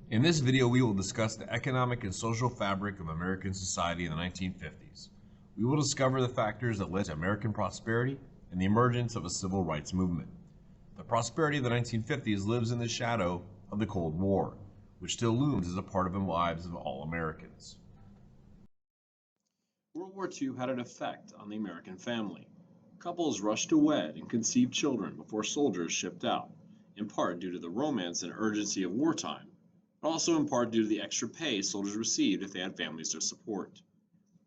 In this video, we will discuss the economic and social fabric of American society in the 1950s. We will discover the factors that led to American prosperity and the emergence of a civil rights movement. The prosperity of the 1950s lives in the shadow of the Cold War, which still looms as a part of the lives of all Americans. World War II had an effect on the American family. Couples rushed to wed and conceive children before soldiers shipped out, in part due to the romance and urgency of wartime, but also in part due to the extra pay soldiers received if they had families to support.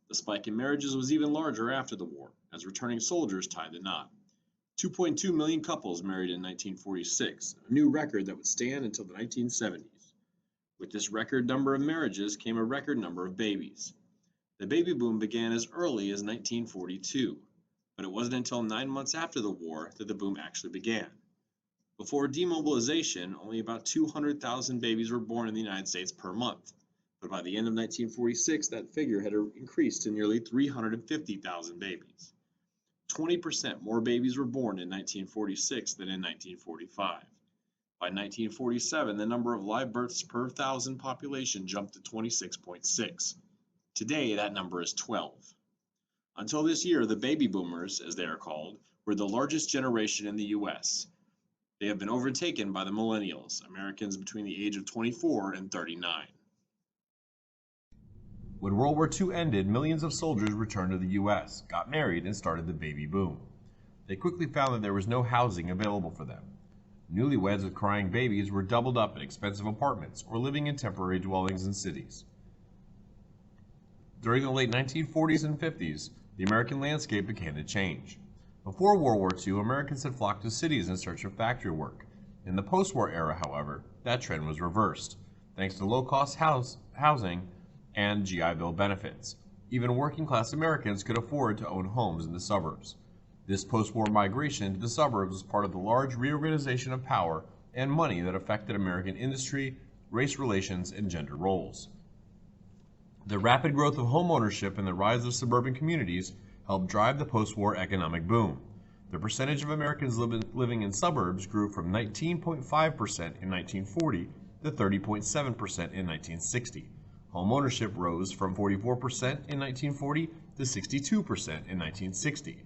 The spike in marriages was even larger after the war, as returning soldiers tied the knot. 2.2 million couples married in 1946, a new record that would stand until the 1970s. With this record number of marriages came a record number of babies. The baby boom began as early as 1942, but it wasn't until 9 months after the war that the boom actually began. Before demobilization, only about 200,000 babies were born in the United States per month, but by the end of 1946, that figure had increased to nearly 350,000 babies. 20% more babies were born in 1946 than in 1945. By 1947, the number of live births per thousand population jumped to 26.6. Today, that number is 12. Until this year, the baby boomers, as they are called, were the largest generation in the U.S. They have been overtaken by the millennials, Americans between the age of 24 and 39. When World War II ended, millions of soldiers returned to the U.S., got married, and started the baby boom. They quickly found that there was no housing available for them. Newlyweds with crying babies were doubled up in expensive apartments or living in temporary dwellings in cities. During the late 1940s and 50s, the American landscape began to change. Before World War II, Americans had flocked to cities in search of factory work. In the post-war era, however, that trend was reversed, thanks to low-cost housing and GI Bill benefits. Even working-class Americans could afford to own homes in the suburbs. This post-war migration into the suburbs was part of the large reorganization of power and money that affected American industry, race relations, and gender roles. The rapid growth of homeownership and the rise of suburban communities helped drive the post-war economic boom. The percentage of Americans living in suburbs grew from 19.5% in 1940 to 30.7% in 1960. Homeownership rose from 44% in 1940 to 62% in 1960.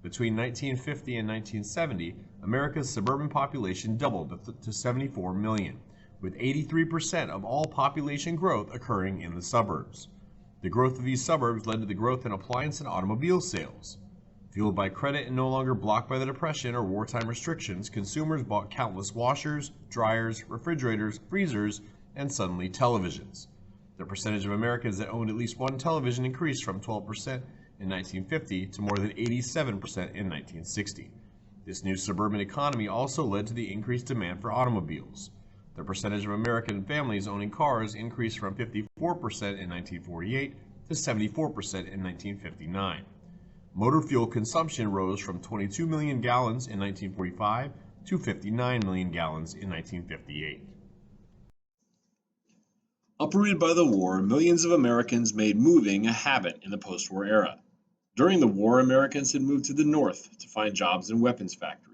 Between 1950 and 1970, America's suburban population doubled to 74 million, with 83% of all population growth occurring in the suburbs. The growth of these suburbs led to the growth in appliance and automobile sales. Fueled by credit and no longer blocked by the Depression or wartime restrictions, consumers bought countless washers, dryers, refrigerators, freezers, and suddenly televisions. The percentage of Americans that owned at least one television increased from 12% in 1950 to more than 87% in 1960. This new suburban economy also led to the increased demand for automobiles. The percentage of American families owning cars increased from 54% in 1948 to 74% in 1959. Motor fuel consumption rose from 22 million gallons in 1945 to 59 million gallons in 1958. Uprooted by the war, millions of Americans made moving a habit in the post-war era. During the war, Americans had moved to the north to find jobs in weapons factories.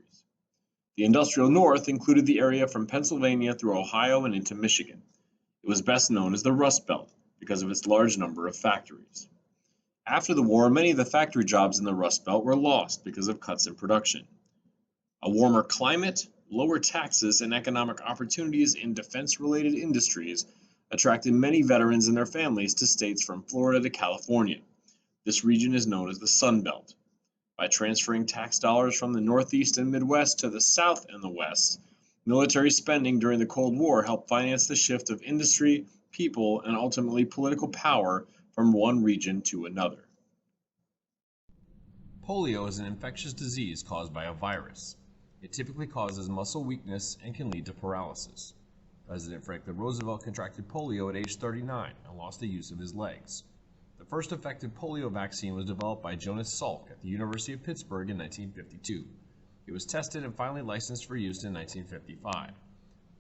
The industrial north included the area from Pennsylvania through Ohio and into Michigan. It was best known as the Rust Belt because of its large number of factories. After the war, many of the factory jobs in the Rust Belt were lost because of cuts in production. A warmer climate, lower taxes, and economic opportunities in defense-related industries attracted many veterans and their families to states from Florida to California. This region is known as the Sun Belt. By transferring tax dollars from the Northeast and Midwest to the South and the West, military spending during the Cold War helped finance the shift of industry, people, and ultimately political power from one region to another. Polio is an infectious disease caused by a virus. It typically causes muscle weakness and can lead to paralysis. President Franklin Roosevelt contracted polio at age 39 and lost the use of his legs. The first effective polio vaccine was developed by Jonas Salk at the University of Pittsburgh in 1952. It was tested and finally licensed for use in 1955.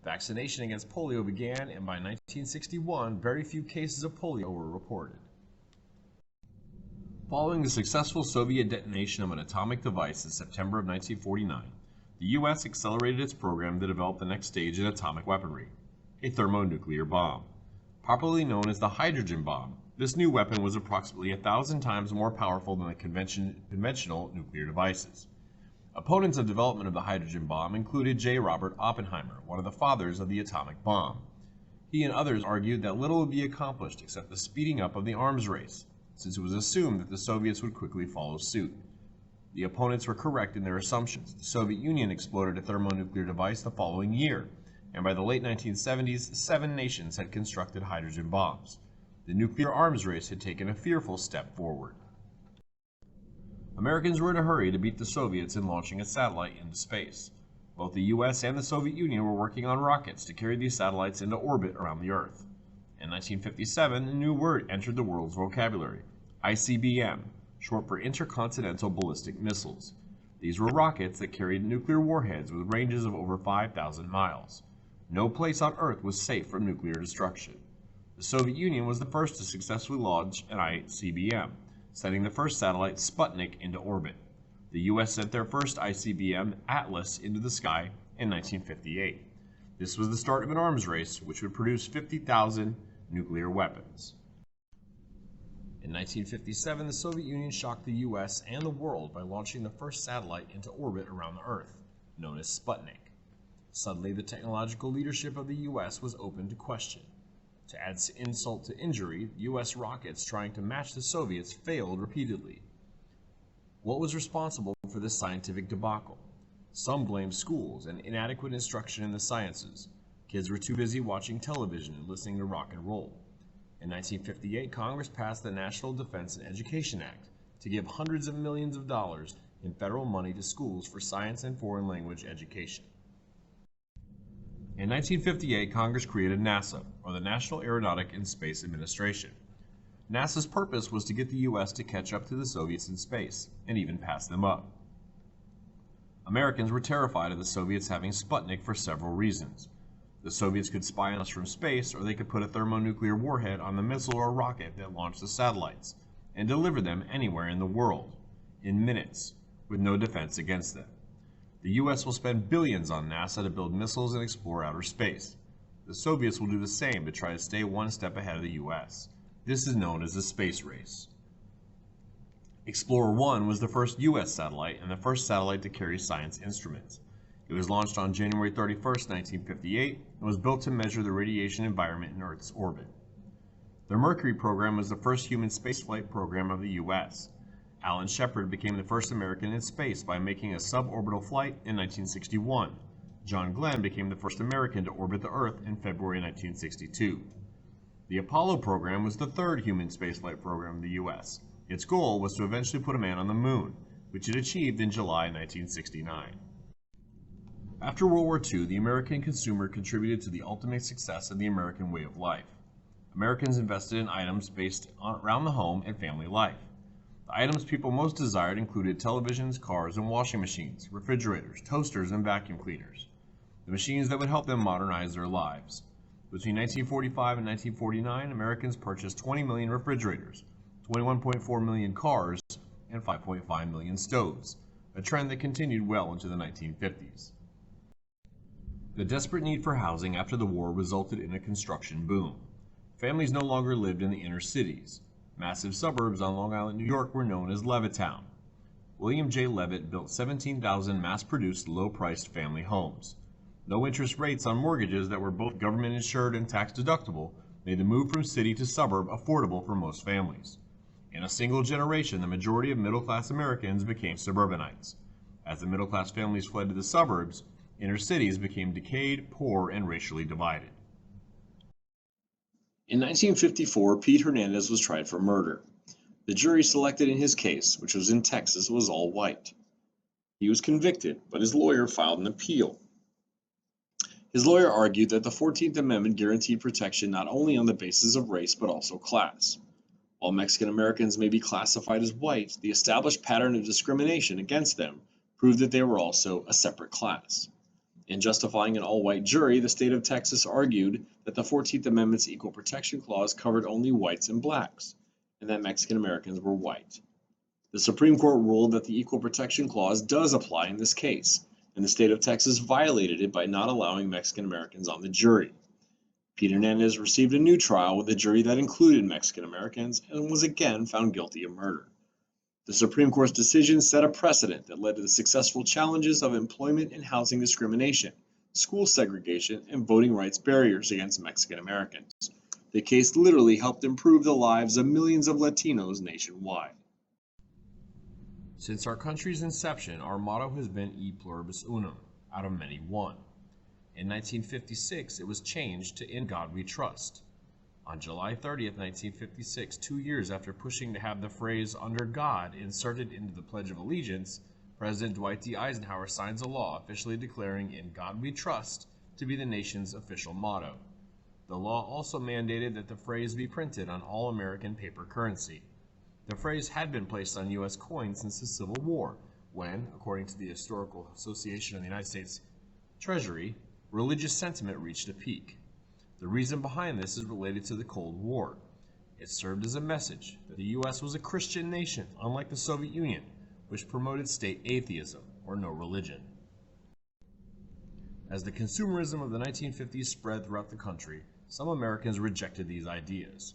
Vaccination against polio began, and by 1961, very few cases of polio were reported. Following the successful Soviet detonation of an atomic device in September of 1949, the U.S. accelerated its program to develop the next stage in atomic weaponry. a thermonuclear bomb. Popularly known as the hydrogen bomb, this new weapon was approximately 1,000 times more powerful than the conventional nuclear devices. Opponents of development of the hydrogen bomb included J. Robert Oppenheimer, one of the fathers of the atomic bomb. He and others argued that little would be accomplished except the speeding up of the arms race, since it was assumed that the Soviets would quickly follow suit. The opponents were correct in their assumptions. The Soviet Union exploded a thermonuclear device the following year, and by the late 1970s, 7 nations had constructed hydrogen bombs. The nuclear arms race had taken a fearful step forward. Americans were in a hurry to beat the Soviets in launching a satellite into space. Both the US and the Soviet Union were working on rockets to carry these satellites into orbit around the Earth. In 1957, a new word entered the world's vocabulary: ICBM, short for Intercontinental Ballistic Missiles. These were rockets that carried nuclear warheads with ranges of over 5,000 miles. No place on Earth was safe from nuclear destruction. The Soviet Union was the first to successfully launch an ICBM, sending the first satellite Sputnik into orbit. The US sent their first ICBM, Atlas, into the sky in 1958. This was the start of an arms race which would produce 50,000 nuclear weapons. In 1957, the Soviet Union shocked the US and the world by launching the first satellite into orbit around the Earth, known as Sputnik. Suddenly, the technological leadership of the US was open to question. To add insult to injury, US rockets trying to match the Soviets failed repeatedly. What was responsible for this scientific debacle? Some blamed schools and inadequate instruction in the sciences. Kids were too busy watching television and listening to rock and roll. In 1958, Congress passed the National Defense and Education Act to give hundreds of millions of dollars in federal money to schools for science and foreign language education. In 1958, Congress created NASA, or the National Aeronautic and Space Administration. NASA's purpose was to get the US to catch up to the Soviets in space, and even pass them up. Americans were terrified of the Soviets having Sputnik for several reasons. The Soviets could spy on us from space, or they could put a thermonuclear warhead on the missile or rocket that launched the satellites, and deliver them anywhere in the world, in minutes, with no defense against them. The US will spend billions on NASA to build missiles and explore outer space. The Soviets will do the same to try to stay one step ahead of the US. This is known as the space race. Explorer 1 was the first US satellite and the first satellite to carry science instruments. It was launched on January 31, 1958, and was built to measure the radiation environment in Earth's orbit. The Mercury program was the first human spaceflight program of the US. Alan Shepard became the first American in space by making a suborbital flight in 1961. John Glenn became the first American to orbit the Earth in February 1962. The Apollo program was the third human spaceflight program of the US. Its goal was to eventually put a man on the moon, which it achieved in July 1969. After World War II, the American consumer contributed to the ultimate success of the American way of life. Americans invested in items based around the home and family life. The items people most desired included televisions, cars, and washing machines, refrigerators, toasters, and vacuum cleaners. The machines that would help them modernize their lives. Between 1945 and 1949, Americans purchased 20 million refrigerators, 21.4 million cars, and 5.5 million stoves, a trend that continued well into the 1950s. The desperate need for housing after the war resulted in a construction boom. Families no longer lived in the inner cities. Massive suburbs on Long Island, New York were known as Levittown. William J. Levitt built 17,000 mass-produced, low-priced family homes. No interest rates on mortgages that were both government-insured and tax-deductible made the move from city to suburb affordable for most families. In a single generation, the majority of middle-class Americans became suburbanites. As the middle-class families fled to the suburbs, inner cities became decayed, poor, and racially divided. In 1954, Pete Hernandez was tried for murder. The jury selected in his case, which was in Texas, was all white. He was convicted, but his lawyer filed an appeal. His lawyer argued that the 14th Amendment guaranteed protection not only on the basis of race, but also class. While Mexican Americans may be classified as white, the established pattern of discrimination against them proved that they were also a separate class. In justifying an all-white jury, the state of Texas argued that the 14th Amendment's Equal Protection Clause covered only whites and blacks, and that Mexican Americans were white. The Supreme Court ruled that the Equal Protection Clause does apply in this case, and the state of Texas violated it by not allowing Mexican Americans on the jury. Pete Hernandez received a new trial with a jury that included Mexican Americans and was again found guilty of murder. The Supreme Court's decision set a precedent that led to the successful challenges of employment and housing discrimination, school segregation, and voting rights barriers against Mexican Americans. The case literally helped improve the lives of millions of Latinos nationwide. Since our country's inception, our motto has been E pluribus unum, out of many one. In 1956, it was changed to In God We Trust. On July 30th, 1956, 2 years after pushing to have the phrase "under God" inserted into the Pledge of Allegiance, President Dwight D. Eisenhower signs a law officially declaring "In God We Trust" to be the nation's official motto. The law also mandated that the phrase be printed on all American paper currency. The phrase had been placed on U.S. coins since the Civil War, when, according to the Historical Association of the United States Treasury, religious sentiment reached a peak. The reason behind this is related to the Cold War. It served as a message that the U.S. was a Christian nation, unlike the Soviet Union, which promoted state atheism, or no religion. As the consumerism of the 1950s spread throughout the country, some Americans rejected these ideas.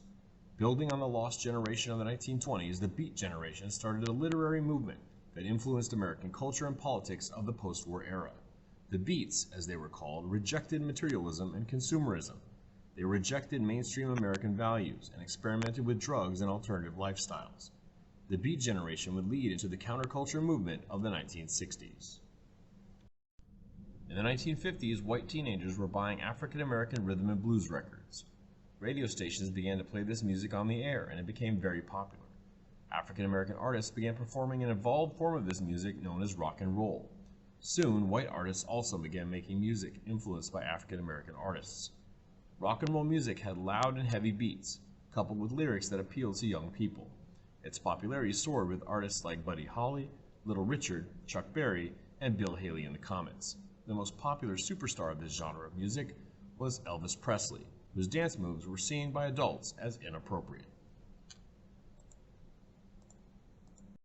Building on the lost generation of the 1920s, the Beat generation started a literary movement that influenced American culture and politics of the post-war era. The Beats, as they were called, rejected materialism and consumerism. They rejected mainstream American values and experimented with drugs and alternative lifestyles. The Beat generation would lead into the counterculture movement of the 1960s. In the 1950s, white teenagers were buying African American rhythm and blues records. Radio stations began to play this music on the air, and it became very popular. African American artists began performing an evolved form of this music known as rock and roll. Soon, white artists also began making music influenced by African American artists. Rock and roll music had loud and heavy beats, coupled with lyrics that appealed to young people. Its popularity soared with artists like Buddy Holly, Little Richard, Chuck Berry, and Bill Haley and the Comets. The most popular superstar of this genre of music was Elvis Presley, whose dance moves were seen by adults as inappropriate.